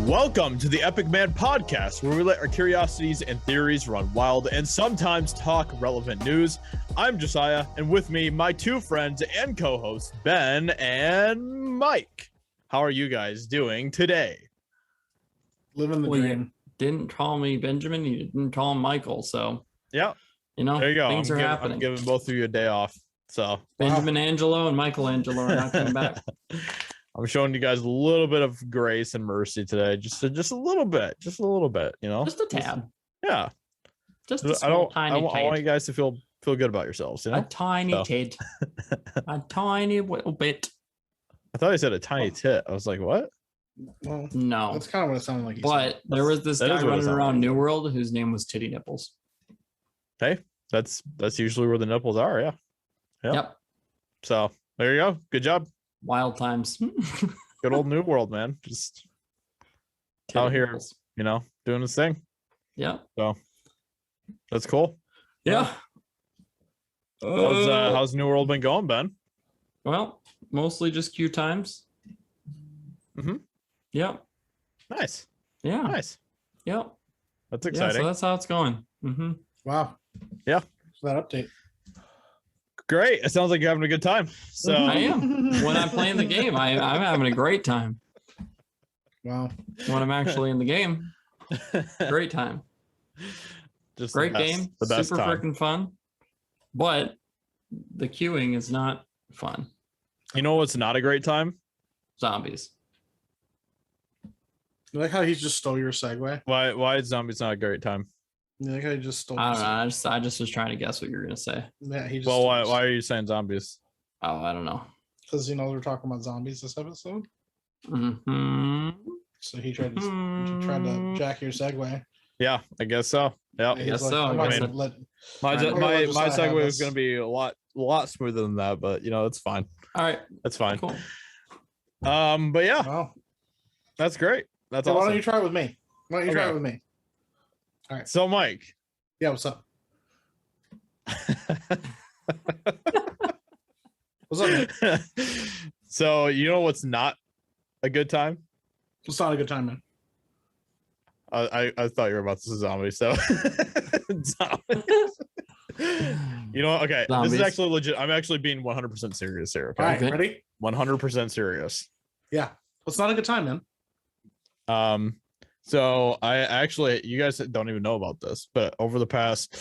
Welcome to the EpicMan Podcast, where we let our curiosities and theories run wild and sometimes talk relevant news. I'm Josiah, and with me, my two friends and co-hosts, Ben and Mike. How are you guys doing today? Living the dream. You didn't call me Benjamin, you didn't call him Michael, so yeah, there you go. Things are happening. I'm giving both of you a day off. So Benjamin Angelo and Michelangelo are not coming back. I'm showing you guys a little bit of grace and mercy today, just a little bit, just a tad. Yeah, just a small, I want you guys to feel good about yourselves. A tiny tit, a tiny little bit. I thought he said a tiny tit. I was like, what? Well, no, that's kind of what it sounded like. But there was this guy running around New World whose name was Titty Nipples. Hey, that's usually where the nipples are. Yeah. Yep. So there you go. Good job. Wild times. Good old New World, man. Just out here, doing this thing. Yeah. So that's cool. Yeah. How's New World been going, Ben? Well, mostly just Q times. Mm-hmm. Yep. Nice. Yeah. Nice. Yep. That's exciting. Yeah, so that's how it's going. Mm-hmm. Wow. Yeah. For that update. Great. It sounds like you're having a good time. So I am. When I'm playing the game, I'm having a great time. Wow. When I'm actually in the game, great time. Just great game. The best super time. freaking fun. But the queuing is not fun. You know what's not a great time? Zombies. You like how he just stole your segue? Why is zombies not a great time? You like how he just stole I don't know. I just was trying to guess what you were gonna say. Yeah, he just Well, why are you saying zombies? Oh, I don't know. Because we're talking about zombies this episode. Mm-hmm. So he tried to jack your segue. Yeah, I guess so. Yeah, I guess so. my segue was going to be a lot smoother than that, but it's fine. All right, that's fine. Cool. But yeah, wow, that's great. That's awesome. awesome. Why don't you try it with me? Try it with me? All right. So, Mike. Yeah, what's up? What's up, man? So, what's not a good time? It's not a good time, man. I thought you were about to say zombies. So, okay. Zombies. This is actually legit. I'm actually being 100% serious here. Okay. All right, ready? 100% serious. Yeah. It's not a good time, man. So you guys don't even know about this, but over the past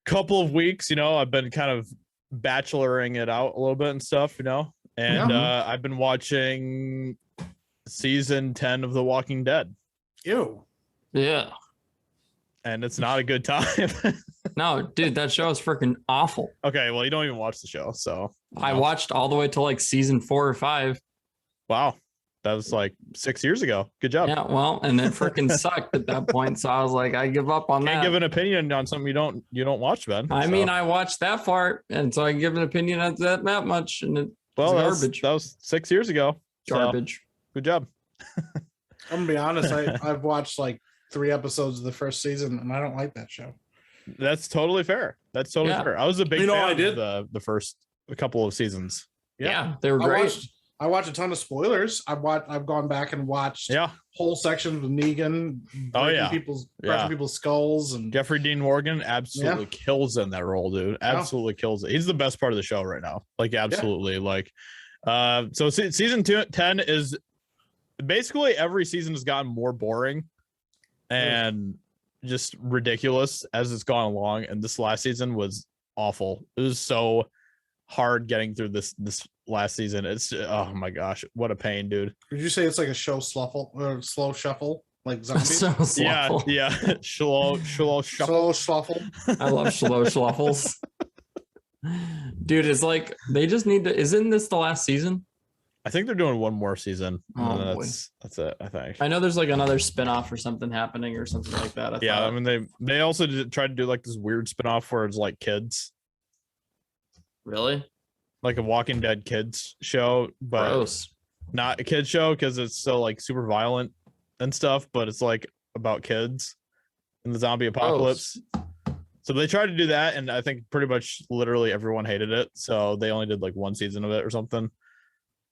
couple of weeks, I've been kind of bacheloring it out a little bit and stuff, and I've been watching season 10 of The Walking Dead. Ew. Yeah. And it's not a good time. No, dude, that show is freaking awful. Okay, well, you don't even watch the show, so I watched all the way to like season 4 or 5. Wow. That was like 6 years ago. Good job. Yeah, well, and it freaking sucked at that point. So I was like, I give up on that. Can't give an opinion on something you don't watch, Ben. I mean, I watched that far, and so I can give an opinion on that much, and it's garbage. That was 6 years ago. Garbage. So, good job. I'm gonna be honest. I've watched like 3 episodes of the first season, and I don't like that show. That's totally fair. Fair. I was a big fan of the first couple of seasons. Yeah, they were great. I watched a ton of spoilers. I've gone back and watched whole sections with Negan breaking people's skulls, and Jeffrey Dean Morgan absolutely kills in that role, dude. Absolutely kills it. He's the best part of the show right now. Like absolutely. So season 10 is basically every season has gotten more boring and just ridiculous as it's gone along. And this last season was awful. It was so hard getting through this last season. It's oh my gosh, what a pain, dude. Did you say it's like a slow shuffle, like zombies? So yeah, slow shuffle. I love slow shuffles. Dude, it's like they just need to. Isn't this the last season? I think they're doing one more season. Oh, that's it, I think. I know there's like another spinoff or something happening or something like that. I thought. I mean they also tried to do like this weird spinoff where it's like kids. Really? Like a Walking Dead kids show, but gross. Not a kids show because it's so like super violent and stuff, but it's like about kids in the zombie apocalypse. Gross. So they tried to do that, and I think pretty much literally everyone hated it. So they only did like one season of it or something.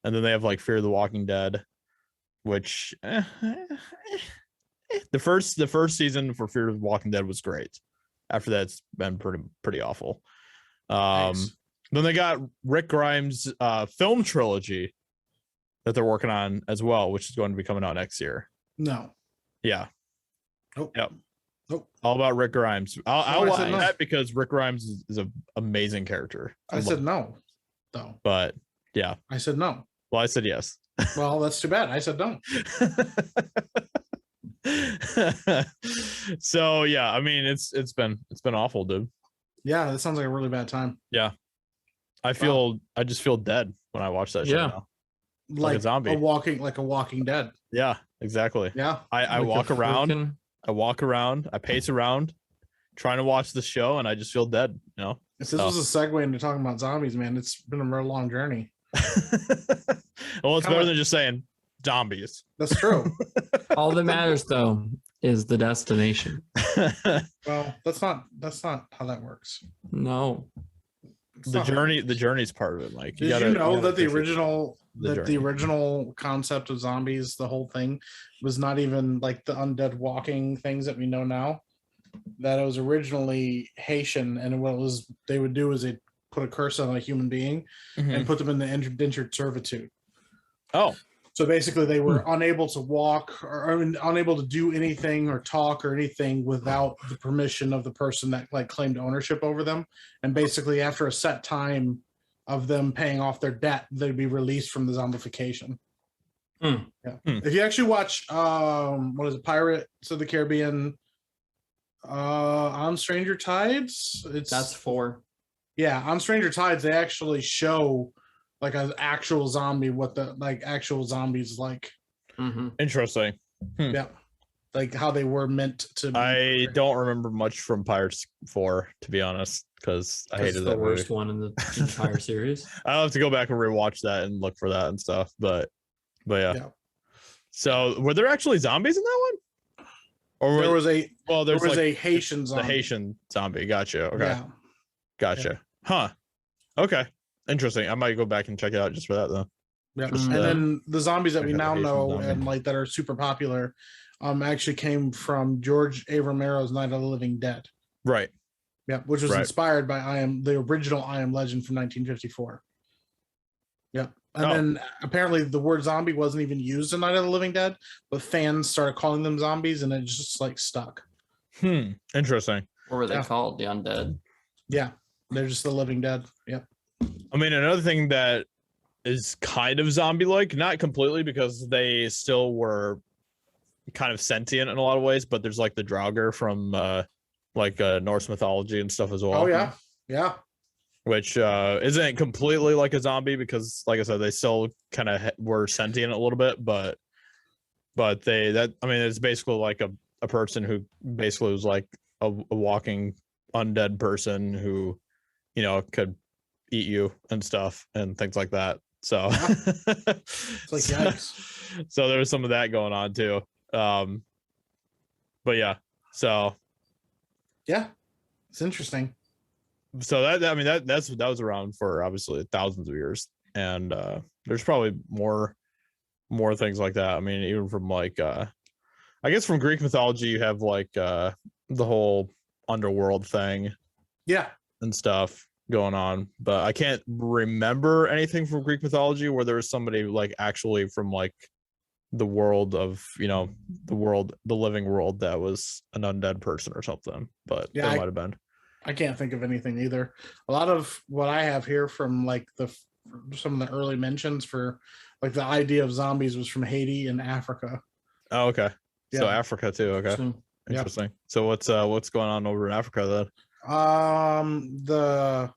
And then they have like Fear the Walking Dead, which the first season for Fear of the Walking Dead was great. After that, it's been pretty awful. Nice. Then they got Rick Grimes' film trilogy that they're working on as well, which is going to be coming out next year. No. Yeah. Nope. Yep. Nope. All about Rick Grimes. I'll watch that because Rick Grimes is an amazing character. I said no, though. But yeah. I said no. Well, I said yes. Well, that's too bad. I said no. So yeah, I mean it's been awful, dude. Yeah, that sounds like a really bad time. Yeah. I just feel dead when I watch that show now. Like a zombie. A walking dead. Yeah, exactly. Yeah. I walk around. I walk around, I pace around trying to watch the show, and I just feel dead, you know? If this was a segue into talking about zombies, man, it's been a real long journey. Well, it's better than just saying zombies. That's true. All that matters, though, is the destination. Well, that's not how that works. No. The journey's part of it, Mike. Did you know that the original concept of zombies, the whole thing, was not even like the undead walking things that we know now? That it was originally Haitian, and what they would do is they put a curse on a human being and put them in the indentured servitude. Oh. So basically, they were unable to walk or unable to do anything or talk or anything without the permission of the person that like claimed ownership over them. And basically, after a set time of them paying off their debt, they'd be released from the zombification. Yeah. If you actually watch, what is it, Pirates of the Caribbean, on Stranger Tides? That's 4. Yeah, on Stranger Tides, they actually show like an actual zombie, what the like actual zombies like. Interesting. Yeah, like how they were meant to be. I don't remember much from Pirates 4, to be honest, because I hated that the worst one in the entire series. I'll have to go back and rewatch that and look for that and stuff. But yeah. So were there actually zombies in that one? Or there was a a Haitian zombie. The Haitian zombie. Gotcha. Okay. Yeah. Gotcha. Yeah. Huh. Okay. Interesting. I might go back and check it out just for that though. Yeah. And then the zombies that we now know and like that are super popular actually came from George A. Romero's Night of the Living Dead. Right. Yeah, which was inspired by the original I Am Legend from 1954. Yep. And then apparently the word zombie wasn't even used in Night of the Living Dead, but fans started calling them zombies and it just like stuck. Interesting. What were they called? The undead? Yeah. They're just the living dead. Yep. I mean, another thing that is kind of zombie-like, not completely because they still were kind of sentient in a lot of ways, but there's like the Draugr from Norse mythology and stuff as well. Oh yeah. Yeah. Which isn't completely like a zombie because, like I said, they still kind of were sentient a little bit, but it's basically like a person who basically was like a walking undead person who, you know, could eat you and stuff and things like that. So, it's like yikes. So there was some of that going on too. But yeah, so yeah, it's interesting. So that was around for obviously thousands of years, and there's probably more things like that. I mean, even from like I guess from Greek mythology, you have like the whole underworld thing, and stuff going on. But I can't remember anything from Greek mythology where there was somebody like actually from like the world of, you know, the living world that was an undead person or something. But there might have been. I can't think of anything either. A lot of what I have here from like some of the early mentions for like the idea of zombies was from Haiti and Africa. Oh, okay. Yeah. So Africa too. Okay. Interesting. Yep. So what's going on over in Africa then? The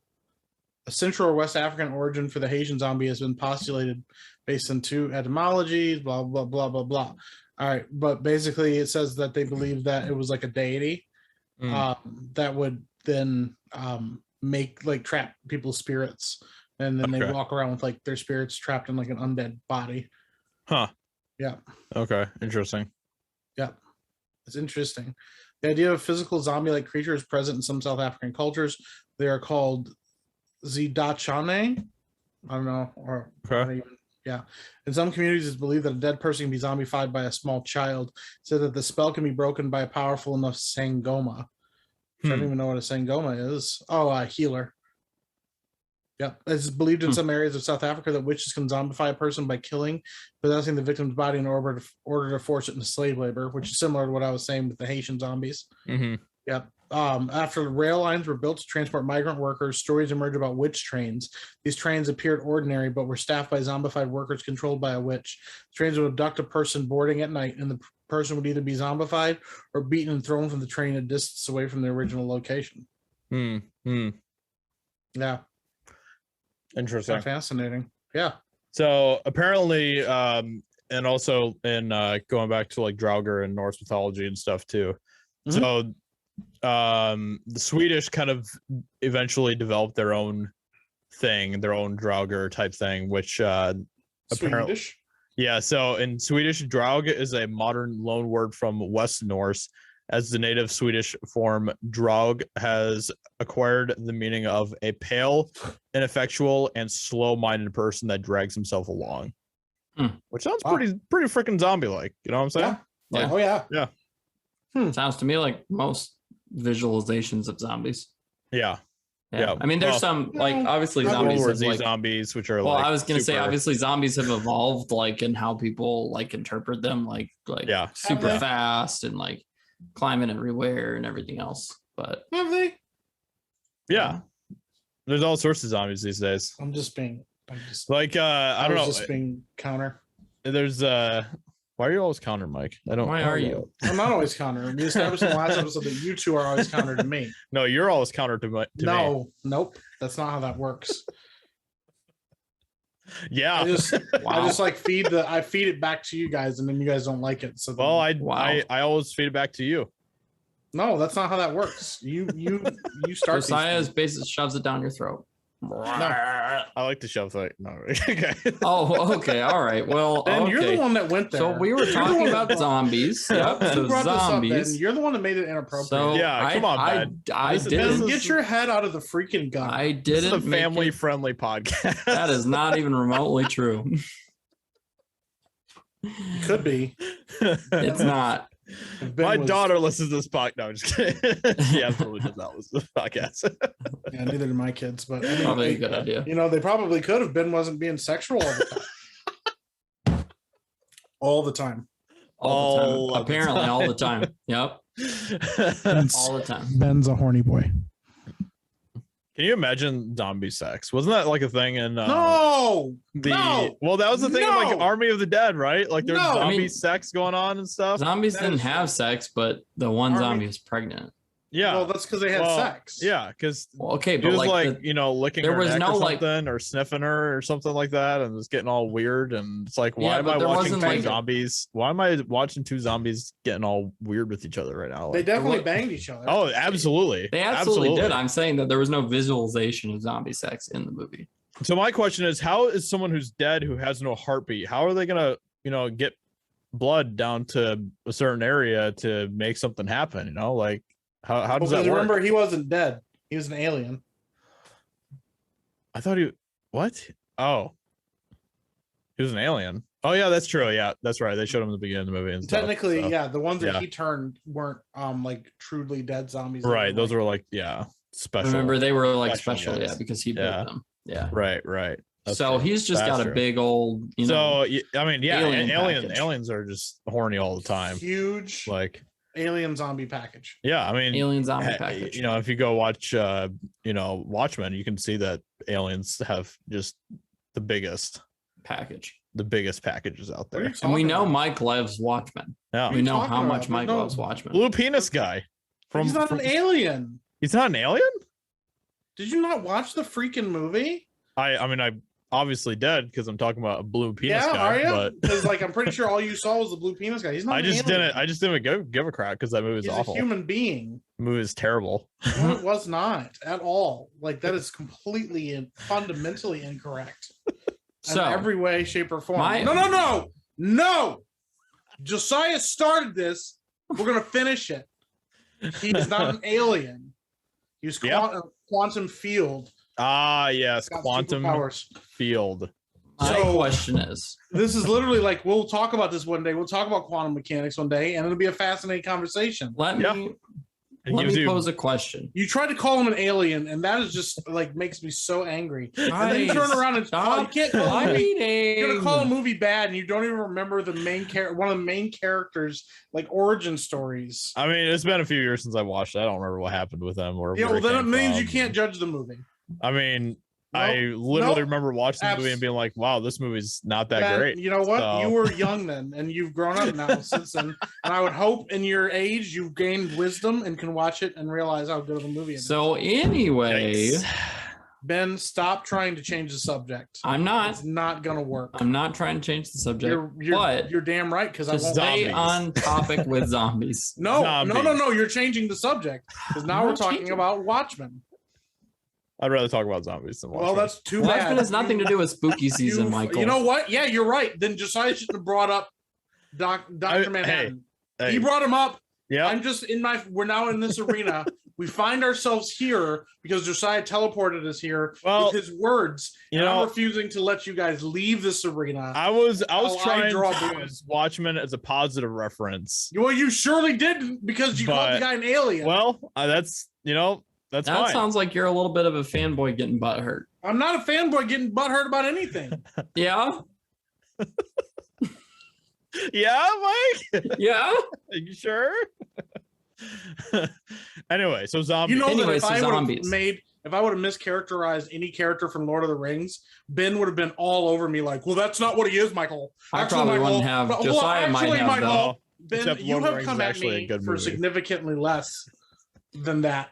Central or West African origin for the Haitian zombie has been postulated based on 2 etymologies, blah, blah, blah, blah, blah. All right. But basically it says that they believe that it was like a deity that would then make like trap people's spirits, and then they walk around with like their spirits trapped in like an undead body. Yeah. Okay. Interesting. Yeah. It's interesting. The idea of physical zombie-like creature is present in some South African cultures. They are called Zidachane. I don't know. Or Yeah. In some communities, it's believed that a dead person can be zombified by a small child, so that the spell can be broken by a powerful enough Sangoma. I don't even know what a Sangoma is. Oh, a healer. Yep. It's believed in some areas of South Africa that witches can zombify a person by possessing the victim's body in order to force it into slave labor, which is similar to what I was saying with the Haitian zombies. Mm-hmm. Yep. After the rail lines were built to transport migrant workers, stories emerged about witch trains. These trains appeared ordinary, but were staffed by zombified workers controlled by a witch. The trains would abduct a person boarding at night, and the person would either be zombified or beaten and thrown from the train a distance away from the original location. Yeah. Interesting. Fascinating. Yeah. So apparently, and also in going back to like Draugr and Norse mythology and stuff too. Mm-hmm. So the Swedish kind of eventually developed their own thing, their own Draugr type thing, which apparently, yeah. So in Swedish, Draug is a modern loan word from West Norse, as the native Swedish form Draug has acquired the meaning of a pale, ineffectual, and slow-minded person that drags himself along. Which sounds pretty freaking zombie-like. You know what I'm saying? Yeah. Like, oh yeah. Yeah. Sounds to me like most visualizations of zombies. Yeah. I mean, there's some like obviously zombies have, like, zombies, which are well, like I was gonna say super... obviously zombies have evolved like in how people like interpret them, like super fast and like climbing everywhere and everything else. But have they? Yeah. There's all sorts of zombies these days. I'm just like I don't know. Just being counter. There's why are you always counter, Mike? Why are you? I'm not always counter. We established in the last episode that you two are always counter to me. No, you're always counter to me. Nope. That's not how that works. Yeah. I just like feed it back to you guys, and then you guys don't like it. So I always feed it back to you. No, that's not how that works. You start. Josiah basically shoves it down your throat. No, I like to shove it. No, okay. Oh, okay, all right. Well, Ben, you're the one that went there. So we were talking about zombies. Yep. So zombies. Up, you're the one that made it inappropriate. So yeah, come on, Ben. I didn't get your head out of the freaking gun. I didn't. This is a family-friendly podcast. That is not even remotely true. Could be. It's not. My daughter listens to this podcast. No, I'm just kidding. She absolutely does not listen to the podcast. Yeah, neither do my kids. But I mean, probably a good idea. You know, they probably could if Ben wasn't being sexual all the time. All the time. Apparently, all the time. Yep. All the time. Ben's a horny boy. Can you imagine zombie sex? Wasn't that like a thing in well, that was the thing in like Army of the Dead, right? Like there's zombie sex going on and stuff. Zombies didn't have sex, but the one zombie was pregnant. Yeah. Well, that's because they had sex. Yeah, because okay, but like licking there her was neck no or something, or sniffing her or something like that, and it's getting all weird. And it's like, why am I watching two zombies? Why am I watching two zombies getting all weird with each other right now? Like, they definitely banged each other. Oh, absolutely. They absolutely did. I'm saying that there was no visualization of zombie sex in the movie. So my question is, how is someone who's dead, who has no heartbeat, how are they gonna, get blood down to a certain area to make something happen? Like. How does that work? Remember, he wasn't dead. He was an alien. I thought what? Oh, he was an alien. Oh yeah, that's true. Yeah, that's right. They showed him in the beginning of the movie. And technically, yeah, the ones that he turned weren't like truly dead zombies. Right. Those were like special. Remember, they were like special, because he built them. Yeah. Right. So he's just got a big old, So I mean, yeah, aliens are just horny all the time. Huge, like. Alien zombie package. Yeah, I mean, alien zombie package. If you go watch Watchmen, you can see that aliens have just the biggest packages out there. And we know Mike loves Watchmen. Yeah, we know how much Mike loves Watchmen. Blue penis guy. He's not an alien. He's not an alien? Did you not watch the freaking movie? I mean I obviously did, because I'm talking about a blue penis guy. Are you? Because like I'm pretty sure all you saw was the blue penis guy. He's not. I just didn't give a crap because that movie is awful. He's a human being. The movie is terrible. No, it was not at all. Like that is completely and fundamentally incorrect. So in every way, shape, or form. No. Josiah started this. We're gonna finish it. He's not an alien. He's quantum field. Ah, yes, quantum field. My question is, this is literally like, we'll talk about this one day. We'll talk about quantum mechanics one day, and it'll be a fascinating conversation. let me pose a question. You tried to call him an alien, and that is just like makes me so angry. Guys, and then you turn around and you can't call you're gonna call a movie bad, and you don't even remember the main one of the main characters' like origin stories. I mean, it's been a few years since I watched it. I don't remember what happened with them. Or well, then it means you can't judge the movie. I mean, I literally remember watching the movie and being like, wow, this movie's not that great. You know what? So. You were young then, and you've grown up now since then. And I would hope in your age you've gained wisdom and can watch it and realize how good of a movie it is. So anyway, Ben, stop trying to change the subject. I'm not. It's not going to work. I'm not trying to change the subject. You're damn right, because I won't stay on topic with zombies. No. You're changing the subject, because now we're talking about Watchmen. I'd rather talk about zombies than Watchmen. Well, that's too bad. Watchmen has nothing to do with spooky season, Michael. You know what? Yeah, you're right. Then Josiah shouldn't have brought up Dr. Manhattan. He brought him up. Yeah. I'm just we're now in this arena. We find ourselves here because Josiah teleported us here with his words. And I'm refusing to let you guys leave this arena. I was trying to use Watchmen as a positive reference. Well, you surely didn't, because you called the guy an alien. Well, that's that fine. Sounds like you're a little bit of a fanboy getting butthurt. I'm not a fanboy getting butthurt about anything. Yeah? Yeah, Mike? Yeah? Are you sure? Anyway, so zombies. You know that if I would have mischaracterized any character from Lord of the Rings, Ben would have been all over me like, well, that's not what he is, Michael. I probably wouldn't have. Josiah might have, Michael, Ben, you have come at me for significantly less than that.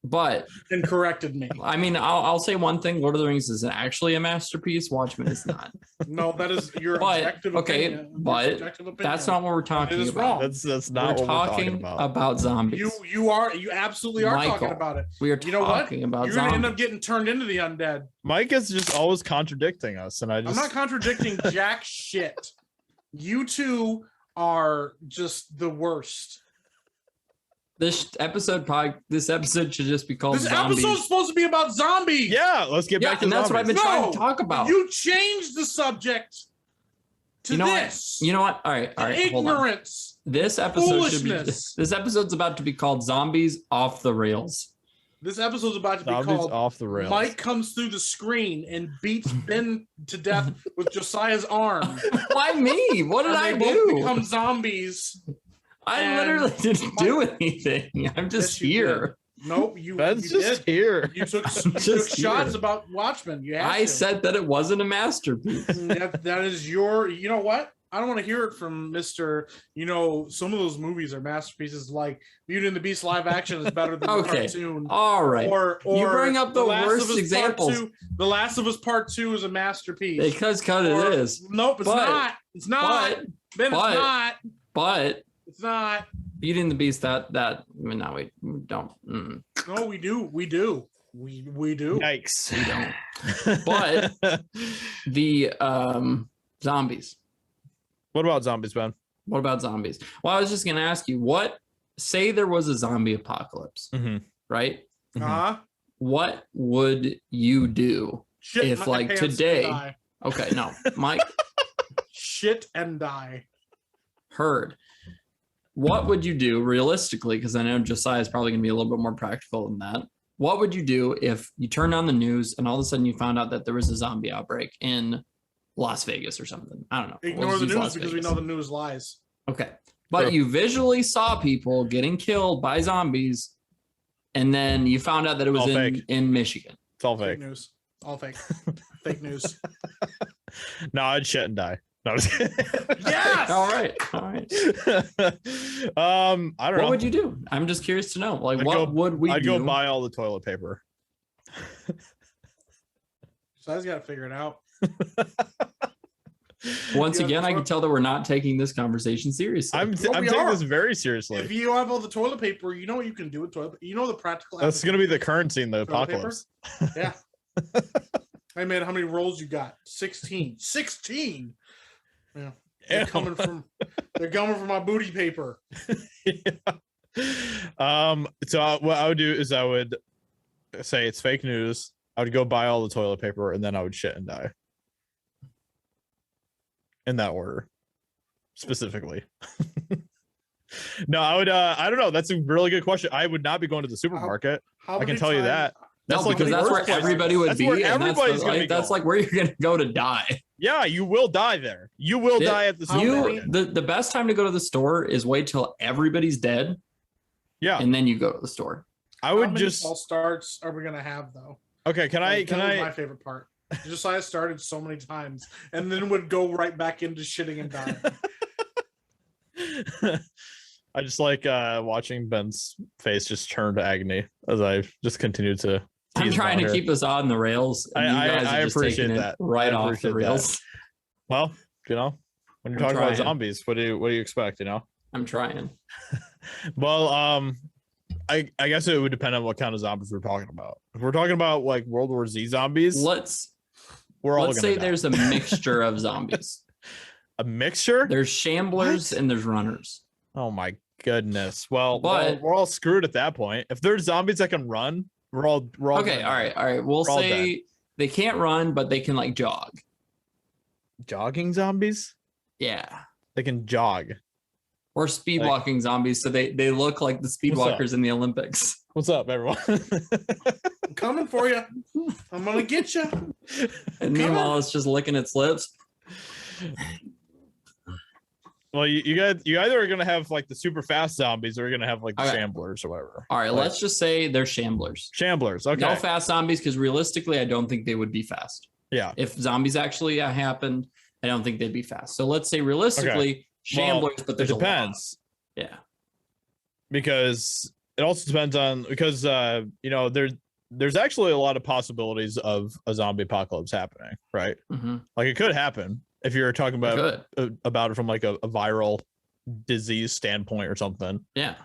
But and corrected me. I mean, I'll say one thing: Lord of the Rings is actually a masterpiece. Watchmen is not. No, that is your objective opinion. But that's not what we're talking about. That's not what we're talking about zombies. You absolutely are talking about it. We are talking about You're gonna end up getting turned into the undead. Mike is just always contradicting us, and I'm not contradicting jack shit. You two are just the worst. This episode should just be called This Zombies. episode's supposed to be about zombies. Yeah, let's get back to and that's what I've been trying to talk about. You changed the subject to this. You know what? All right. Ignorance. This episode this episode's about to be called Zombies Off the Rails. This episode's about to be called Off the Rails. Mike comes through the screen and beats Ben to death with Josiah's arm. Why me? What did I do? Both become zombies. I literally didn't do anything. I'm just here. Nope, Ben's just here. You took shots about Watchmen. I said that it wasn't a masterpiece. That is your. You know what? I don't want to hear it from Mr. Some of those movies are masterpieces. Like Beauty and the Beast live action is better than the cartoon. All right. Or you bring up the worst examples. The Last of Us Part 2 is a masterpiece. Because it is. Nope, it's not. It's not. Ben, it's not. But it's not. Beauty and the Beast. No, we don't. No, we do. We do. We do. Yikes. We don't. But the zombies. What about zombies, Ben? What about zombies? Well, I was just gonna ask you. Say there was a zombie apocalypse, right? What would you do if, like, today? Okay, no, Mike. Shit and die. Heard. What would you do realistically? Because I know Josiah is probably going to be a little bit more practical than that. What would you do if you turned on the news and all of a sudden you found out that there was a zombie outbreak in Las Vegas or something? I don't know. Ignore the news because we know the news lies. Okay. But you visually saw people getting killed by zombies, and then you found out that it was in Michigan. It's all fake. News. All fake. Fake news. No, I'd shit and die. No, yes. All right. I don't know. What would you do? I'm just curious to know. Like, would we do? I'd go buy all the toilet paper. So I just got to figure it out. Once again, I can tell that we're not taking this conversation seriously. I'm taking this very seriously. If you have all the toilet paper, you know what you can do with toilet paper. You know the practical. That's going to be the currency in the apocalypse. Yeah. Hey man, how many rolls you got? 16. 16. Yeah. They're coming from my booty paper. Yeah. So what I would do is I would say it's fake news. I would go buy all the toilet paper and then I would shit and die. in that order specifically. No, I would. I don't know. That's a really good question. I would not be going to the supermarket. I can tell you that. That's because that's where everybody would be. Everybody's going to be. That's like where you're going to go to die. Yeah, you will die there. You will die at the supermarket. The best time to go to the store is wait till everybody's dead. Yeah, and then you go to the store. I would just. False starts are we going to have though? Okay, can I? My favorite part. Josiah started so many times and then would go right back into shitting and dying. I just like watching Ben's face just turn to agony as I just continue to. I'm trying to keep us on the rails. I appreciate that. Right off the rails. That. Well, you know, when you're talking about zombies, what do you expect? You know, I'm trying. Well, I guess it would depend on what kind of zombies we're talking about. If we're talking about like World War Z zombies, let's say there's a mixture of zombies. A mixture? There's shamblers and there's runners. Oh my goodness. Well, we're all screwed at that point. If there's zombies that can run, we're all okay. All right. We'll say they can't run, but they can like jog. Jogging zombies? Yeah. They can jog. Or speed walking zombies, so they look like the speed walkers in the Olympics. What's up, everyone? I'm coming for you. I'm gonna get you. And meanwhile, it's just licking its lips. Well, you either are gonna have like the super fast zombies, or you're gonna have like the shamblers or whatever. All right, let's just say they're shamblers. Shamblers, okay. No fast zombies, because realistically, I don't think they would be fast. Yeah. If zombies actually happened, I don't think they'd be fast. So let's say realistically, shamblers, but there's it depends. Yeah. Because it also depends on you know, there's actually a lot of possibilities of a zombie apocalypse happening, right? Mm-hmm. Like it could happen if you're talking about it from like a viral disease standpoint or something. Yeah.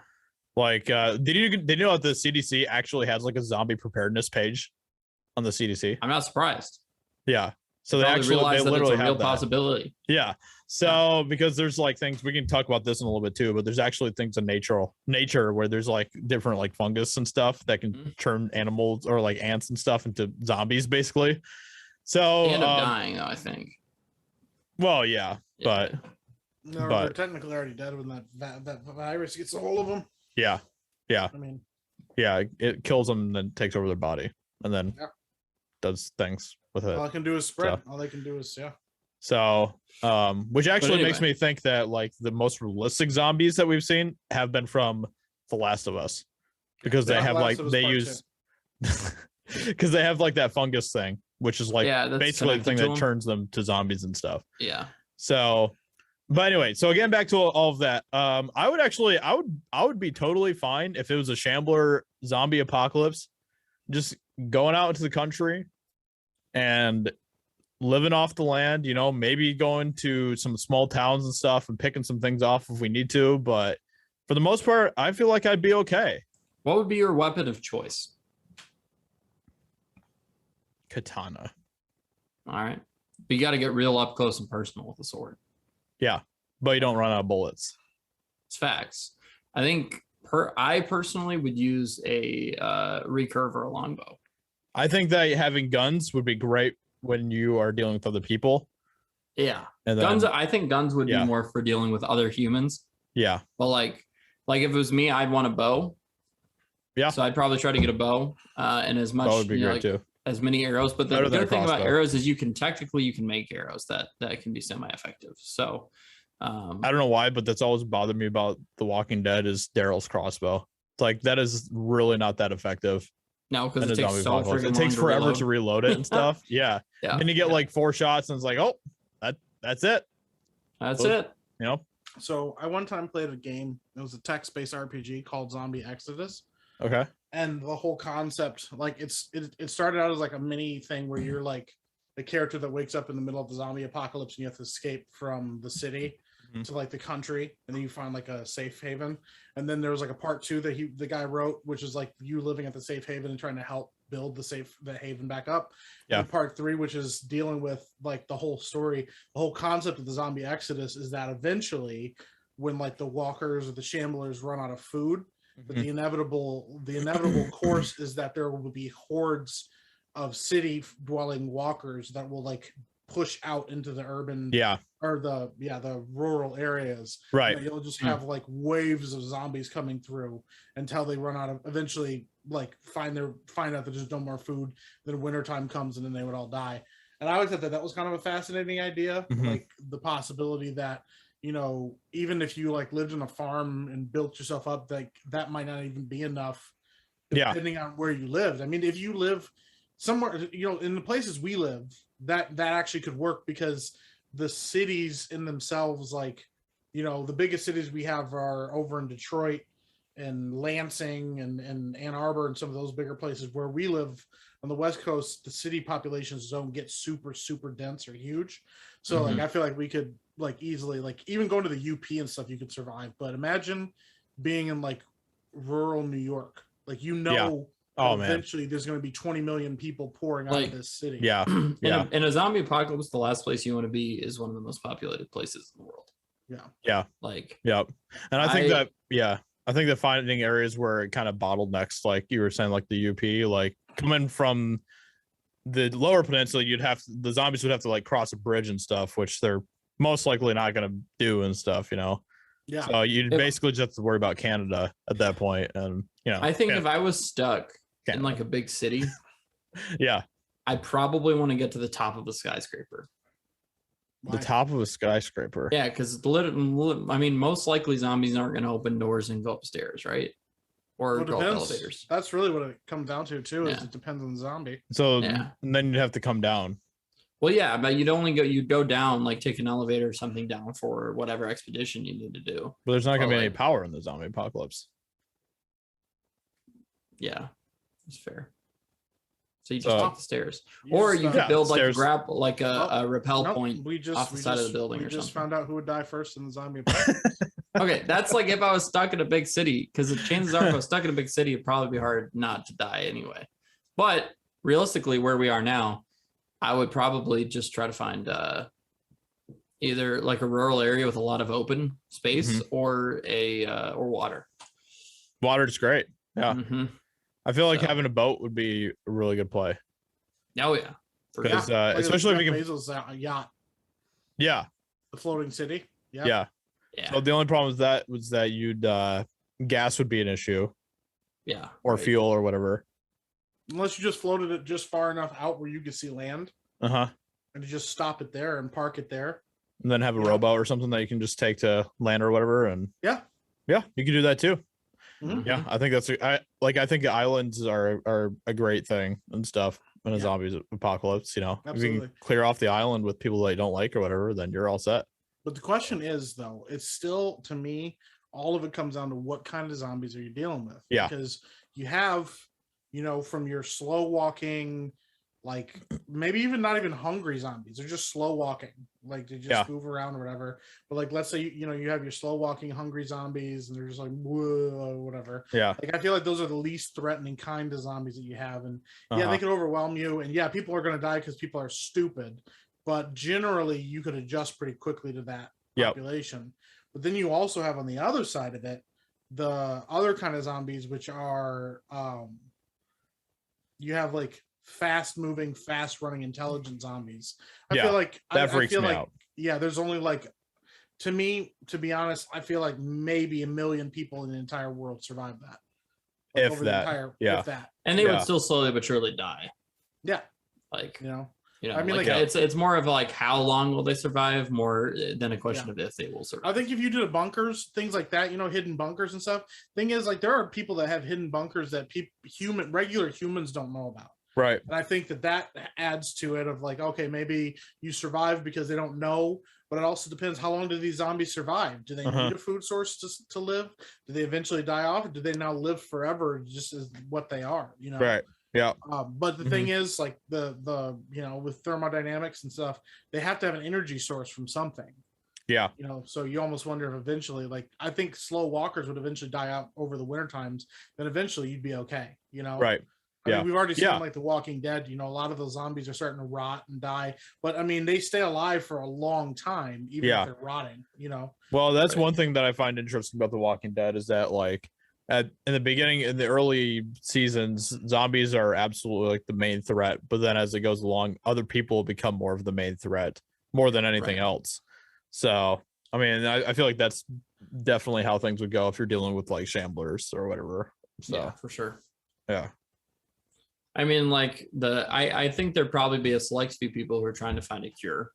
Like did you know that the CDC actually has like a zombie preparedness page on the CDC? I'm not surprised. Yeah. So they literally have a real possibility. Yeah. So because there's like things, we can talk about this in a little bit too, but there's actually things in nature where there's like different like fungus and stuff that can turn animals or like ants and stuff into zombies basically. So they end up dying though, I think. Well, yeah. But they're technically already dead when that virus gets a hold of them. Yeah. Yeah. I mean, yeah, it kills them and then takes over their body and then does things with it. All I can do is spread. All they can do is So, which actually makes me think that like the most realistic zombies that we've seen have been from The Last of Us, because they have like they use because they have like that fungus thing, which is like basically the thing that turns them to zombies and stuff. Yeah. So, but anyway, so again, back to all of that. I would be totally fine if it was a shambler zombie apocalypse, just going out into the country and living off the land, you know, maybe going to some small towns and stuff and picking some things off if we need to. But for the most part, I feel like I'd be okay. What would be your weapon of choice? Katana. All right. But you got to get real up close and personal with the sword. Yeah. But you don't run out of bullets. It's facts. I think I personally would use a recurve or a longbow. I think that having guns would be great when you are dealing with other people. Yeah. And guns. I think guns would be more for dealing with other humans. Yeah. But like if it was me, I'd want a bow. Yeah. So I'd probably try to get a bow and as much, that would be great too. As many arrows. But the good thing about arrows is you can make arrows that can be semi-effective. So I don't know why, but that's always bothered me about The Walking Dead is Daryl's crossbow. It's like that is really not that effective. No, because it takes so freaking long. It takes forever to reload it and stuff. Yeah. And then you get like 4 shots and it's like, oh, that's it. That's it. You know? So I one time played a game. It was a text-based RPG called Zombie Exodus. Okay. And the whole concept, like it started out as like a mini thing where you're like the character that wakes up in the middle of the zombie apocalypse and you have to escape from the city to like the country, and then you find like a safe haven. And then there was like a part 2 that the guy wrote, which is like you living at the safe haven and trying to help build the haven back up. Yeah. And part 3, which is dealing with like the whole story, the whole concept of the zombie exodus is that eventually when like the walkers or the shamblers run out of food, but the inevitable course is that there will be hordes of city dwelling walkers that will like push out into the urban or the rural areas. Right. You'll just have like waves of zombies coming through until they run out of, eventually like find out that there's no more food, then wintertime comes and then they would all die. And I always thought that was kind of a fascinating idea, like the possibility that, you know, even if you like lived on a farm and built yourself up, like that might not even be enough depending on where you lived. I mean, if you live somewhere, you know, in the places we live, that actually could work, because the cities in themselves, like, you know, the biggest cities we have are over in Detroit and Lansing and Ann Arbor and some of those bigger places. Where we live on the West Coast, the city populations don't get super, super dense or huge. So like, I feel like we could like easily, like even going to the UP and stuff, you could survive. But imagine being in like rural New York, like, you know, eventually there's going to be 20 million people pouring out of this city. In a zombie apocalypse, the last place you want to be is one of the most populated places in the world. And I think that finding areas where it kind of bottlenecks, like you were saying, like the UP, like coming from the lower peninsula, the zombies would have to like cross a bridge and stuff, which they're most likely not going to do and stuff, you know. So you basically just have to worry about Canada at that point. And you know, I think if I was stuck in like a big city, I probably want to get to the top of a skyscraper. The top of a skyscraper. Yeah, because I mean, most likely zombies aren't going to open doors and go upstairs, right? Or go up elevators. That's really what it comes down to too. Is it depends on the zombie. So and then you'd have to come down. Well, yeah, but you'd go down, like take an elevator or something down for whatever expedition you need to do. But there's not going to be any power in the zombie apocalypse. Yeah, that's fair. So you just take the stairs, or you could build like a rappel point off the side of the building. We just found out who would die first in the zombie apocalypse. Okay, that's like if I was stuck in a big city, because the chances are if I was stuck in a big city, it'd probably be hard not to die anyway. But realistically, where we are now, I would probably just try to find either like a rural area with a lot of open space or or water. Water's great. Yeah. I feel like having a boat would be a really good play. Oh yeah. Because especially if you can Bezos' yacht. Yeah. The floating city. Yeah. So the only problem with that was that you'd gas would be an issue. Yeah. Or fuel or whatever. Unless you just floated it just far enough out where you could see land. And you just stop it there and park it there. And then have a rowboat or something that you can just take to land or whatever. And yeah, you can do that too. Yeah, I think I think the islands are a great thing and stuff in a zombie apocalypse. You know, if you can clear off the island with people that you don't like or whatever, then you're all set. But the question is, though, it's still, to me, all of it comes down to what kind of zombies are you dealing with? Because you have, you know, from your slow walking, like maybe even not even hungry zombies. They're just slow walking, like they just move around or whatever. But like, let's say, you know, you have your slow walking hungry zombies and they're just like, whoa, whatever. Like, I feel like those are the least threatening kind of zombies that you have. And they can overwhelm you. And people are going to die because people are stupid. But generally you could adjust pretty quickly to that population. But then you also have on the other side of it, the other kind of zombies, which are, you have like fast moving, fast running, intelligent zombies. I feel like that freaks me out. There's only like, to me, to be honest, I feel like maybe 1 million people in the entire world survive that. Like if that. And they would still slowly but surely die. Yeah. Like, you know, I mean, like it's more of like how long will they survive more than a question of if they will survive. I think if you do the bunkers, things like that, you know, hidden bunkers and stuff. Thing is, like, there are people that have hidden bunkers that regular humans don't know about. Right. And I think that adds to it of like, okay, maybe you survive because they don't know, but it also depends, how long do these zombies survive? Do they need a food source to live? Do they eventually die off? Or do they now live forever just as what they are, you know? Right. Yeah. But the thing is, like the you know, with thermodynamics and stuff, they have to have an energy source from something. Yeah. You know, so you almost wonder if eventually, like, I think slow walkers would eventually die out over the winter times, then eventually you'd be okay, you know? Right. I mean, we've already seen like The Walking Dead, you know, a lot of those zombies are starting to rot and die, but I mean, they stay alive for a long time, even if they're rotting, you know? Well, that's one thing that I find interesting about The Walking Dead is that, like, in the beginning, in the early seasons, zombies are absolutely like the main threat. But then as it goes along, other people become more of the main threat, more than anything else. So, I mean, I feel like that's definitely how things would go if you're dealing with like shamblers or whatever. So, yeah, for sure. Yeah. I mean, like I think there'd probably be a select few people who are trying to find a cure.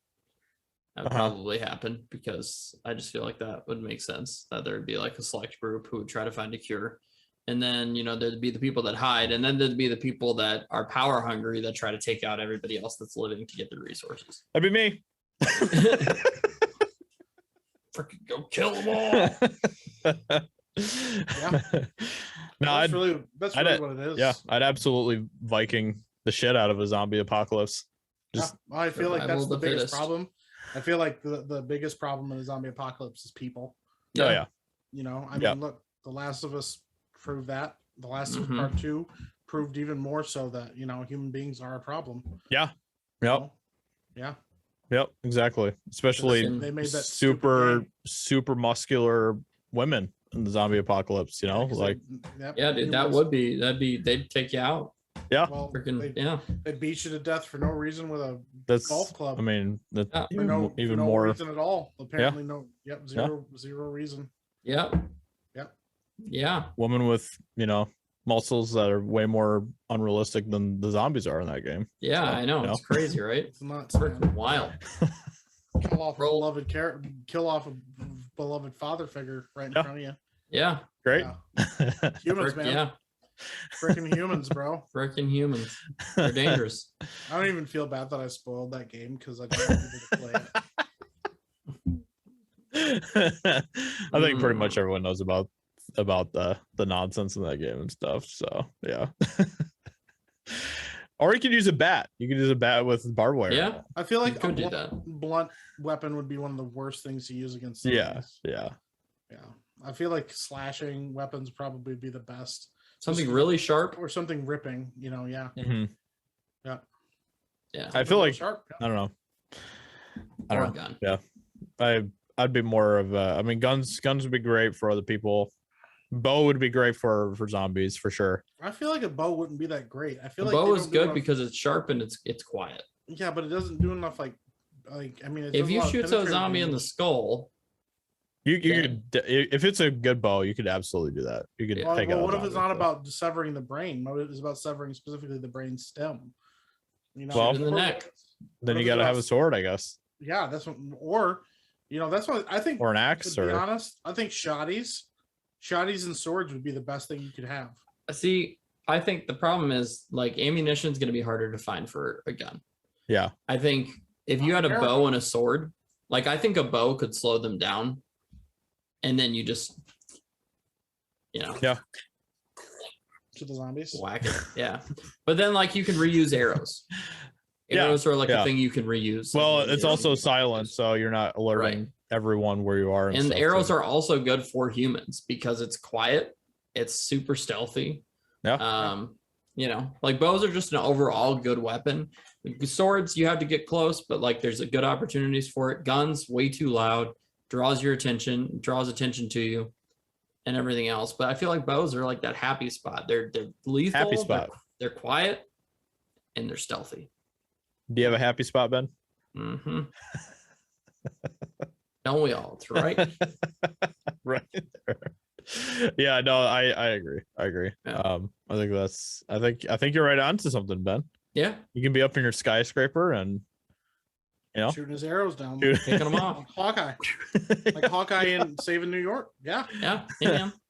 That would probably happen, because I just feel like that would make sense, that there'd be like a select group who would try to find a cure. And then, you know, there'd be the people that hide, and then there'd be the people that are power hungry that try to take out everybody else that's living to get the resources. That'd be me. Freaking go kill them all. Yeah. No, that's really what it is. Yeah, I'd absolutely Viking the shit out of a zombie apocalypse. Just I feel like that's the biggest fittest. problem. I feel like the biggest problem in the zombie apocalypse is people. Oh yeah. You know, I mean, look, The Last of Us proved that. The Last of Us Part 2 proved even more so that, you know, human beings are a problem. Yeah. Yep. You know? Yeah. Yep. Exactly. Especially they made that super muscular women in the zombie apocalypse. You know, like they'd take you out. Yeah. Well, Freaking they beat you to death for no reason with a golf club. I mean, that's for no more reason at all. Apparently, zero reason. Yep. Yep. Yeah. Woman with, you know, muscles that are way more unrealistic than the zombies are in that game. Yeah, so, I know. It's crazy, right? It's not freaking wild. Kill off a beloved father figure right in front of you. Yeah. Great. Yeah. Humans, man. Yeah. Freaking humans, bro. Freaking humans. They're dangerous. I don't even feel bad that I spoiled that game because I didn't want people to play it. I think pretty much everyone knows about the nonsense in that game and stuff. So yeah. Or you could use a bat. You could use a bat with barbed wire. Yeah. I feel like a blunt weapon would be one of the worst things to use against zombies. Yeah. I feel like slashing weapons probably be the best. Something really sharp or something ripping, you know. Yeah. Mm-hmm. Yeah. I feel like sharp. I don't know. I don't know. Gun. Yeah. I'd be more of I mean, guns would be great for other people. Bow would be great for zombies for sure. I feel like a bow wouldn't be that great. I feel like bow is good because it's sharp and it's quiet. Yeah, but it doesn't do enough. Like I mean, if you shoot a zombie in the skull, you could, if it's a good bow, you could absolutely do that. You could take it. What if it's not about severing the brain? What if it's about severing specifically the brain stem? You know, in the neck. Then you got to have a sword, I guess. Yeah, that's what. Or, you know, that's what I think. Or an axe. To be honest, I think shotties and swords would be the best thing you could have. See, I think the problem is like ammunition is going to be harder to find for a gun. Yeah. I think if you had a bow and a sword, like I think a bow could slow them down. And then you just, you know. Yeah. To the zombies. Whack it. Yeah. But then like you can reuse arrows. Arrows are like a thing you can reuse. Well, it's also silent, so you're not alerting everyone where you are. And arrows are also good for humans because it's quiet. It's super stealthy. Yeah. You know, like bows are just an overall good weapon. Swords, you have to get close, but like there's a good opportunities for it. Guns, way too loud, draws attention to you and everything else. But I feel like bows are like that happy spot. They're lethal. Happy spot. They're quiet and they're stealthy. Do you have a happy spot, Ben? Mm-hmm. Don't we all? It's right. Right there. Yeah, no, I agree. Yeah. I think you're right on to something, Ben. Yeah. You can be up in your skyscraper and, you know, shooting his arrows down, picking them off. Hawkeye, like Hawkeye in Saving New York. Yeah.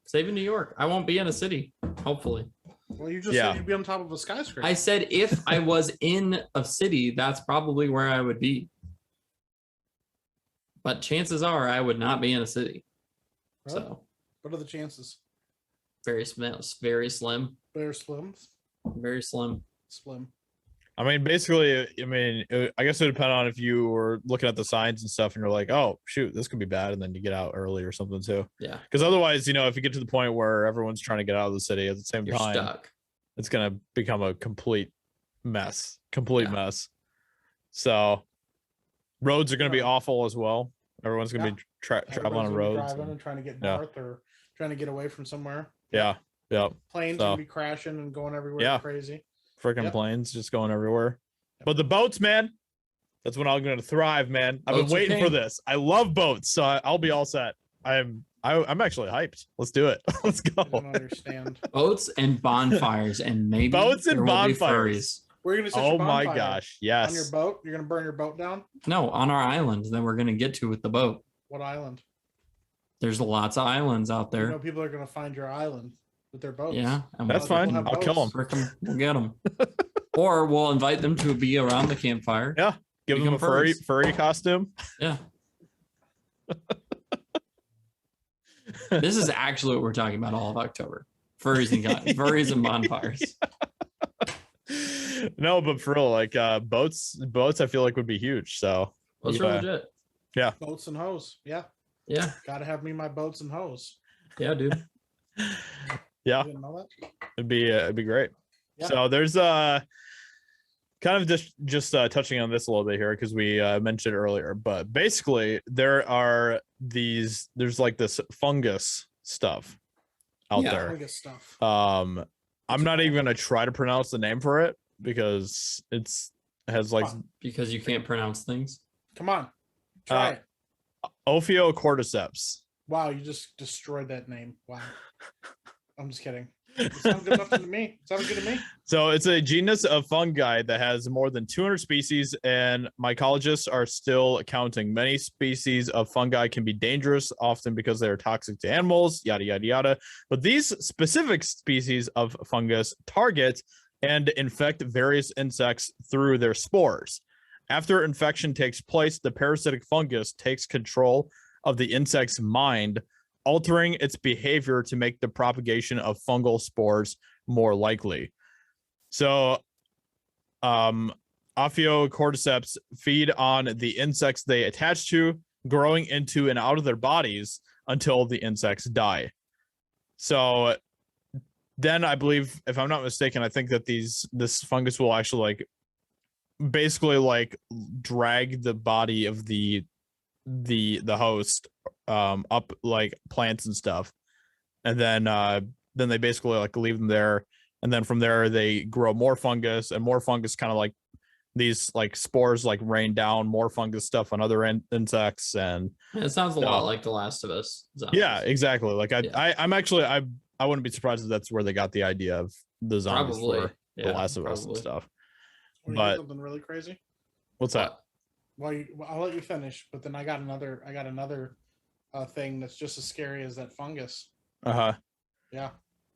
Saving New York. I won't be in a city, hopefully. Well, you just said you'd be on top of a skyscraper. I said if I was in a city, that's probably where I would be. But chances are I would not be in a city. Really? So, what are the chances? Very slim. Very slim. Very slim. I mean, basically, I guess it would depend on if you were looking at the signs and stuff and you're like, oh, shoot, this could be bad. And then you get out early or something too. Yeah. Because otherwise, you know, if you get to the point where everyone's trying to get out of the city at the same time, stuck. It's going to become a complete mess. Mess. So roads are going to be awful as well. Everyone's going to be traveling on roads. Driving and trying to get north or trying to get away from somewhere. Yeah. Planes So, gonna be crashing and going everywhere. Yeah. Crazy. Freaking planes just going everywhere. But the boats, man, that's when I'm going to thrive, man. I've been waiting for this. I love boats, so I'll be all set. I'm actually hyped. Let's do it. Let's go. I don't understand. Boats and bonfires, and maybe boats and there will be bonfires. We're gonna set Oh your my bonfire gosh, yes. on your boat. You're gonna burn your boat down. No, on our island that we're gonna get to with the boat. What island? There's lots of islands out there. You know, people are gonna find your island with their boats. Yeah, and That's fine. I'll kill them. We'll get them, or we'll invite them to be around the campfire. Yeah, give them a furry costume. Yeah. This is actually what we're talking about all of October. Furries and bonfires. No, but for real, like boats I feel like would be huge. So those are legit. Yeah. Boats and hoes. Yeah. Yeah. Gotta have me my boats and hoes. Yeah, dude. Yeah. You didn't know that? It'd be great. Yeah. So there's kind of just touching on this a little bit here because we mentioned earlier, but basically there's like this fungus stuff out there. Fungus stuff. I'm not even gonna try to pronounce the name for it because because you can't pronounce things. Come on. Try it. Ophiocordyceps. Wow, you just destroyed that name. Wow. I'm just kidding. It sounds good enough to me. It sounds good to me. So it's a genus of fungi that has more than 200 species, and mycologists are still counting. Many species of fungi can be dangerous, often because they are toxic to animals, yada, yada, yada. But these specific species of fungus target and infect various insects through their spores. After infection takes place, the parasitic fungus takes control of the insect's mind, altering its behavior to make the propagation of fungal spores more likely. So, Ophiocordyceps feed on the insects they attach to, growing into and out of their bodies until the insects die. So then I believe, if I'm not mistaken, I think that this fungus will actually basically drag the body of the host up like plants and stuff, and then they basically leave them there, and then from there they grow more fungus, and more fungus kind of like these spores rain down more fungus stuff on other insects, and it sounds a lot like The Last of Us. Zombies. Yeah, exactly. I wouldn't be surprised if that's where they got the idea of the zombies for The Last of Us and stuff. But something really crazy. What's that? Well, I'll let you finish, but then I got another thing that's just as scary as that fungus. Yeah, go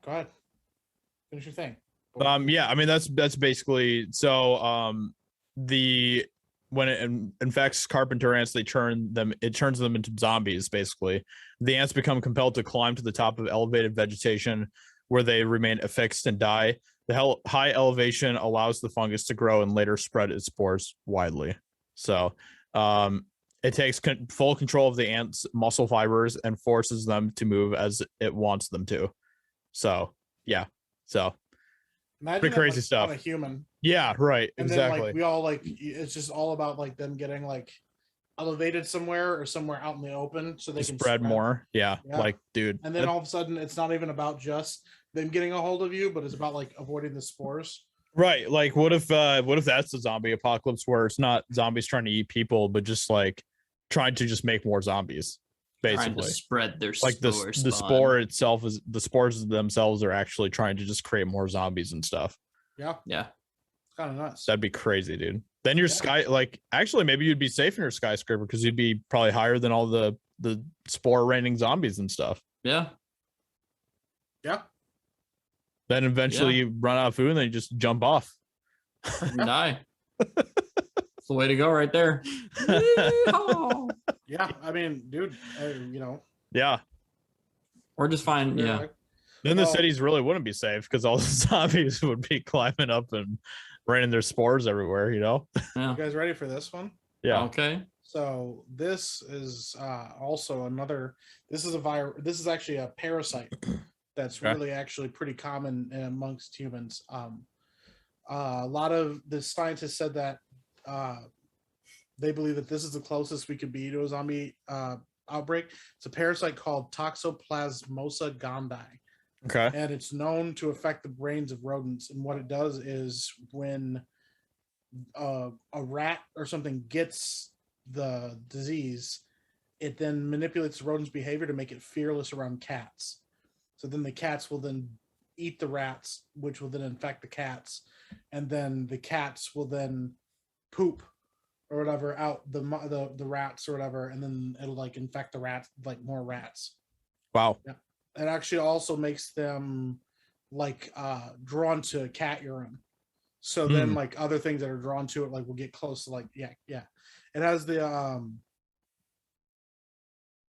ahead, finish your thing. Yeah, I mean that's basically so. When it infects carpenter ants, it turns them into zombies. Basically, the ants become compelled to climb to the top of elevated vegetation, where they remain affixed and die. The high elevation allows the fungus to grow and later spread its spores widely. So it takes full control of the ant's muscle fibers and forces them to move as it wants them to. So, yeah. So, imagine pretty crazy stuff. On a human. Yeah, right. And exactly. Then, we all it's just all about them getting elevated somewhere out in the open so they can spread more. Yeah. Dude. And then all of a sudden it's not even about just them getting a hold of you, but it's about avoiding the spores. Right. What if that's the zombie apocalypse where it's not zombies trying to eat people, but just trying to just make more zombies, basically. Trying to spread their the spore itself is the spores themselves are actually trying to just create more zombies and stuff. Yeah. Yeah. It's kind of nuts. That'd be crazy, dude. Then your actually maybe you'd be safe in your skyscraper because you'd be probably higher than all the spore raining zombies and stuff. Yeah. Yeah. Then eventually you run out of food and then you just jump off. And die. That's the way to go right there. Yeah, I mean, dude, Yeah. Or just find, Then the cities really wouldn't be safe because all the zombies would be climbing up and raining their spores everywhere, Yeah. You guys ready for this one? Yeah. Okay. So this is also another. This is a virus. This is actually a parasite that's really actually pretty common amongst humans. A lot of the scientists said that they believe that this is the closest we could be to a zombie outbreak. It's a parasite called Toxoplasmosa gondii. Okay. And it's known to affect the brains of rodents. And what it does is when a rat or something gets the disease, it then manipulates the rodent's behavior to make it fearless around cats. So then the cats will then eat the rats, which will then infect the cats, and then the cats will then poop or whatever out the rats or whatever, and then it'll like infect the rats, like more rats. Wow. Yeah. It actually also makes them like drawn to cat urine. So then like other things that are drawn to it like will get close to like yeah. It has the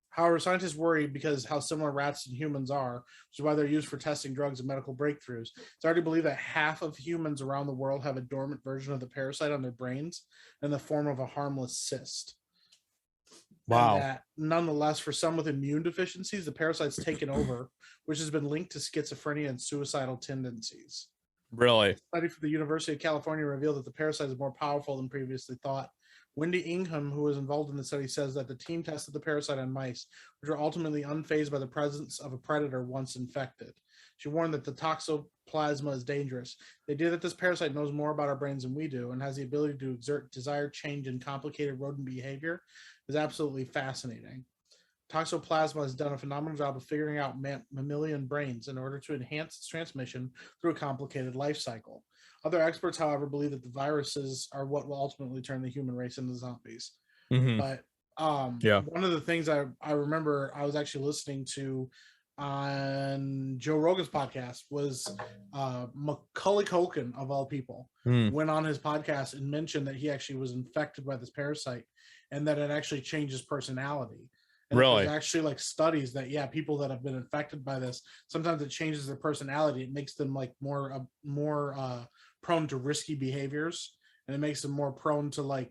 however, scientists worry because how similar rats and humans are, which is why they're used for testing drugs and medical breakthroughs. It's already believed that half of humans around the world have a dormant version of the parasite on their brains in the form of a harmless cyst. Wow. And that, nonetheless, for some with immune deficiencies, the parasite's taken over, which has been linked to schizophrenia and suicidal tendencies. Really? A study from the University of California revealed that the parasite is more powerful than previously thought. Wendy Ingham, who was involved in the study, says that the team tested the parasite on mice, which were ultimately unfazed by the presence of a predator once infected. She warned that the toxoplasma is dangerous. The idea that this parasite knows more about our brains than we do and has the ability to exert desired change in complicated rodent behavior is absolutely fascinating. Toxoplasma has done a phenomenal job of figuring out mammalian brains in order to enhance its transmission through a complicated life cycle. Other experts, however, believe that the viruses are what will ultimately turn the human race into zombies. But one of the things I remember I was actually listening to on Joe Rogan's podcast was Macaulay Culkin, of all people, went on his podcast and mentioned that he actually was infected by this parasite and that it actually changes personality. And really? There's actually like studies that people that have been infected by this, sometimes it changes their personality. It makes them like more prone to risky behaviors, and it makes them more prone to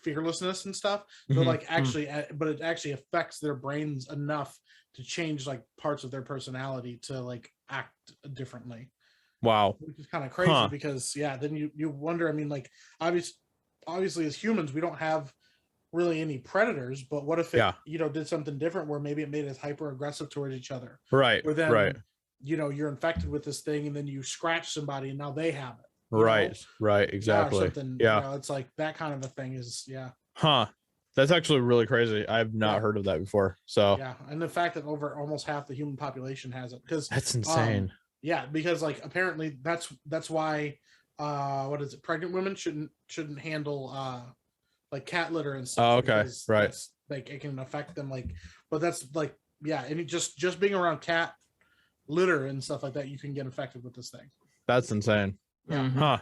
fearlessness and stuff. So but it actually affects their brains enough to change like parts of their personality to like act differently. Wow. Which is kind of crazy because then you wonder, I mean, like obviously as humans we don't have really any predators, but what if it did something different where maybe it made us hyper aggressive towards each other, right? Where then right. You're infected with this thing and then you scratch somebody and now they have it, right exactly. It's like that kind of a thing is that's actually really crazy. I've not heard of that before. So and the fact that over almost half the human population has it, because that's insane. Because like apparently that's why pregnant women shouldn't handle like cat litter and stuff. Right. Like it can affect them, like, but that's like and just being around cat litter and stuff like that, you can get infected with this thing. That's insane. Wow.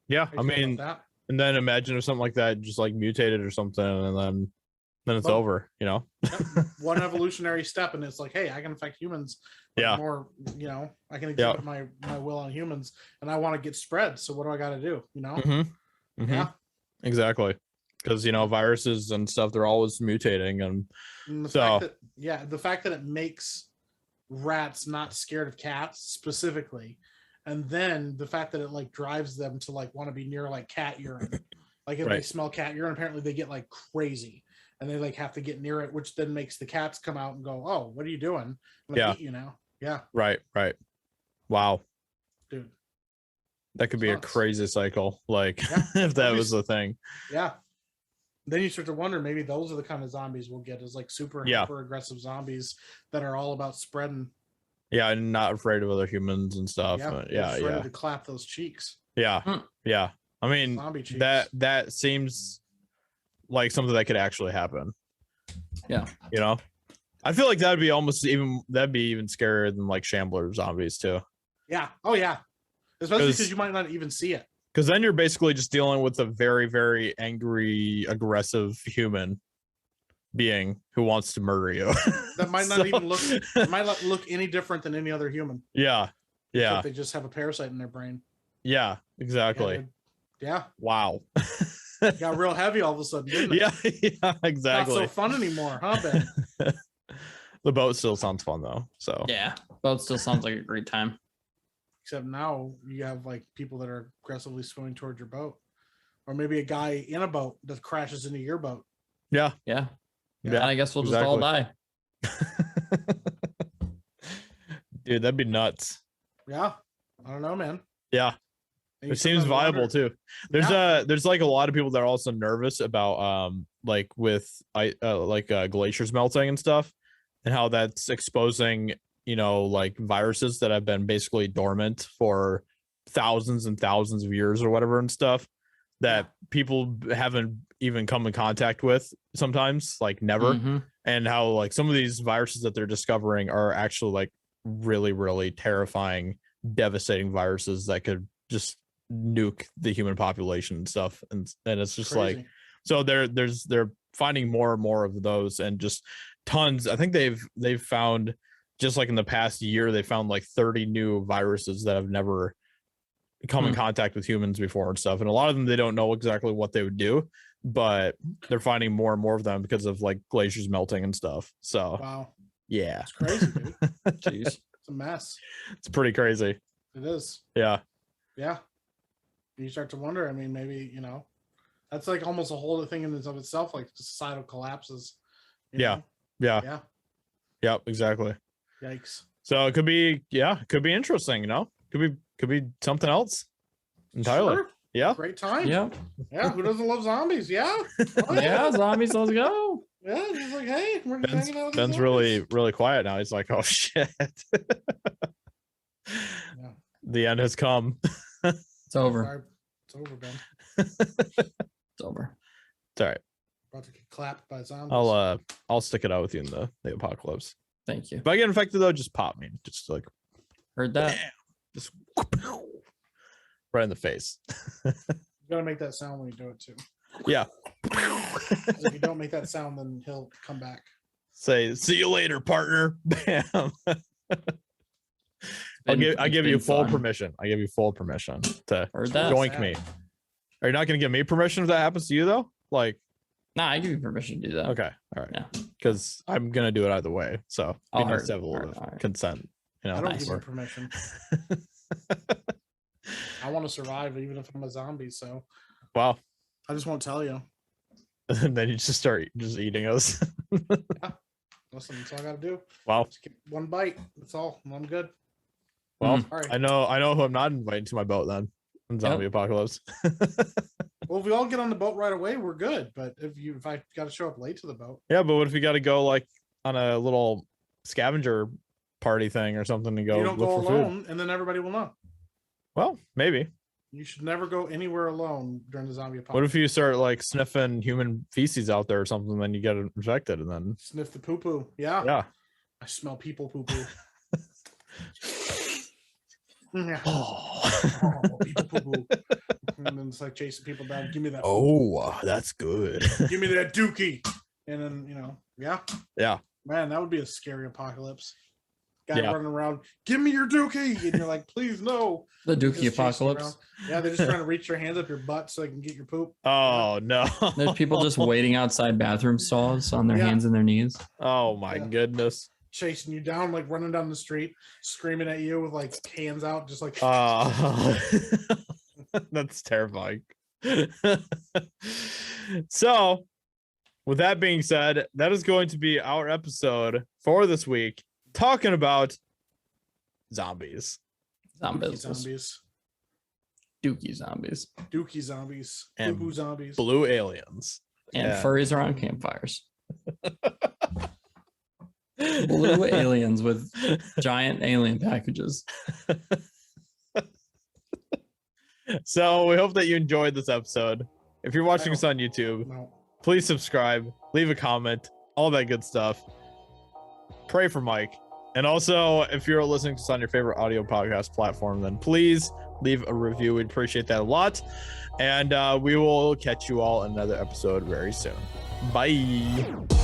Yeah, I mean, and then imagine if something like that just like mutated or something, and then it's over, One evolutionary step, and it's like, hey, I can affect humans more, I can exhibit my will on humans, and I want to get spread, so what do I got to do, exactly, because viruses and stuff, they're always mutating, and the fact that it makes rats not scared of cats specifically, and then the fact that it like drives them to like want to be near like cat urine, like if they smell cat urine, apparently they get like crazy and they like have to get near it, which then makes the cats come out and go, oh, what are you doing? I'm gonna eat you now. Right. Wow, dude, that could be a crazy cycle, like if that was the thing. Then you start to wonder, maybe those are the kind of zombies we'll get, is like super aggressive zombies that are all about spreading. And not afraid of other humans and stuff. Ready to clap those cheeks. I mean, that seems like something that could actually happen. I feel like that'd be even scarier than like Shambler zombies too. Especially because you might not even see it. Because then you're basically just dealing with a very, very angry, aggressive human being who wants to murder you. That might not even look any different than any other human. Except they just have a parasite in their brain. Exactly. Wow. Got real heavy all of a sudden, didn't it? Exactly. Not so fun anymore, huh, Ben? The boat still sounds fun though. So boat still sounds like a great time. Except now you have like people that are aggressively swimming towards your boat, or maybe a guy in a boat that crashes into your boat. Yeah. And I guess we'll just all die. Dude, that'd be nuts. Yeah. I don't know, man. Yeah. It seems viable too. There's like a lot of people that are also nervous about like with glaciers melting and stuff, and how that's exposing, you know, like viruses that have been basically dormant for thousands and thousands of years or whatever and stuff that people haven't even come in contact with sometimes, like never. And how like some of these viruses that they're discovering are actually like really, really terrifying, devastating viruses that could just nuke the human population and stuff. And it's just crazy. Like, so they're finding more and more of those, and just tons. I think they've found, just like in the past year, they found like 30 new viruses that have never come in contact with humans before and stuff. And a lot of them, they don't know exactly what they would do, but they're finding more and more of them because of like glaciers melting and stuff. So wow. Yeah. It's crazy, dude. Jeez. It's a mess. It's pretty crazy. It is. Yeah. Yeah. You start to wonder, I mean, maybe, you know, that's like almost a whole other thing in and of itself, like societal collapses. Yeah. Exactly. Yikes. So it could be interesting, you know, could be something else entirely. Sure. Yeah. Great time. Yeah. Yeah. Who doesn't love zombies? Yeah. Yeah. Zombies. Let's go. Yeah. Just like, hey, we're just hanging out with Ben's really, really quiet now. He's like, oh shit. The end has come. It's over. It's over, Ben. It's over. It's all right. About to get clapped by zombies. I'll stick it out with you in the apocalypse. Thank you. If I get infected though, just pop me. Just like Heard that. bam, just right in the face. You gotta make that sound when you do it too. Yeah. If you don't make that sound, then he'll come back. Say, see you later, partner. Bam. I give you full permission. I give you full permission to joink me. Are you not going to give me permission if that happens to you though? Like, nah, I give you permission to do that. Okay, all right. Yeah, because I'm going to do it either way. So I'll nice to have a little bit of consent. You know, I don't give you permission. I want to survive even if I'm a zombie. So, wow. I just won't tell you. And then you just start just eating us. Yeah. Listen, that's all I got to do. Wow. Just get one bite. That's all. I'm good. Well, All right. I know who I'm not inviting to my boat then. In zombie apocalypse. Well, if we all get on the boat right away, we're good. But if I got to show up late to the boat. Yeah, but what if you got to go like on a little scavenger party thing or something to go? You don't look go for alone, food? and then everybody will know. Well, maybe. You should never go anywhere alone during the zombie apocalypse. What if you start like sniffing human feces out there or something, then you get infected and then sniff the poo poo? Yeah. Yeah. I smell people poo poo. Yeah. People poo poo. And then it's like chasing people down. Give me that. Oh, that's good. Give me that dookie. And then, yeah. Yeah. Man, that would be a scary apocalypse. Guy running around, give me your dookie. And you're like, please, no. The dookie apocalypse. Yeah, they're just trying to reach their hands up your butt so they can get your poop. Oh, no. There's people just waiting outside bathroom stalls on their hands and their knees. Oh, my goodness. Chasing you down, like running down the street, screaming at you with like hands out, just like. That's terrifying. So, with that being said, that is going to be our episode for this week, talking about zombies. Zombies. Dookie zombies. Dookie zombies. And poo-poo zombies. Blue aliens. And furries around campfires. Blue aliens with giant alien packages. So we hope that you enjoyed this episode. If you're watching us on YouTube, please subscribe, leave a comment, all that good stuff. Pray for Mike. And also, if you're listening to us on your favorite audio podcast platform, then please leave a review. We'd appreciate that a lot. And we will catch you all in another episode very soon. Bye.